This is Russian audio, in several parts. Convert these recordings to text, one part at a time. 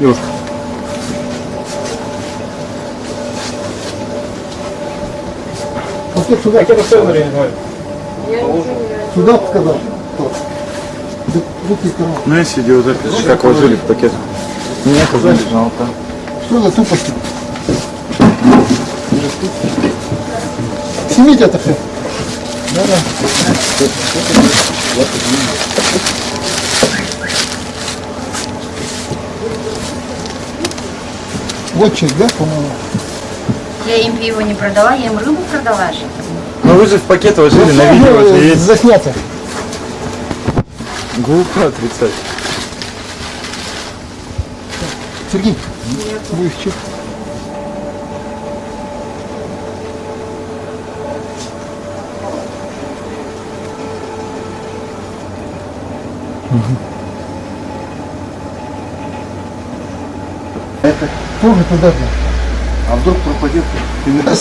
Девушка. Вот сюда. Какие стоимости не знаю. Сюда сказал. Руки короче. Ну есть видеозапись, как ложили в пакет. Нет, это жалко. Что за тупость? Снимите это все. Да-да. Вот чек, да, по-моему? Я им пиво не продала, я им рыбу продала же. Ну вы же в пакет ложили, на видео это есть. Заснято. Глупо отрицать. Сергей, будешь чек. Это. Тоже туда же. А вдруг пропадет? Ты не нужен?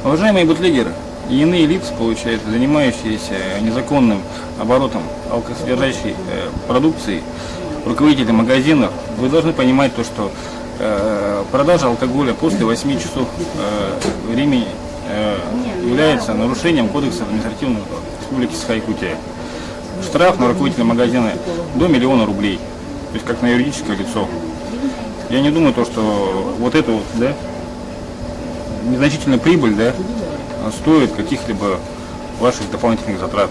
Уважаемые бутлегеры и иные лица, получается, занимающиеся незаконным оборотом алкосодержащей продукции, руководители магазинов, вы должны понимать то, что продажа алкоголя после 8 часов времени является нарушением Кодекса административного Республики Саха-Якутия. Штраф на руководителя магазина до 1 000 000 рублей, то есть как на юридическое лицо. Я не думаю, то, что вот это вот, да, незначительная прибыль, да, стоит каких-либо ваших дополнительных затрат.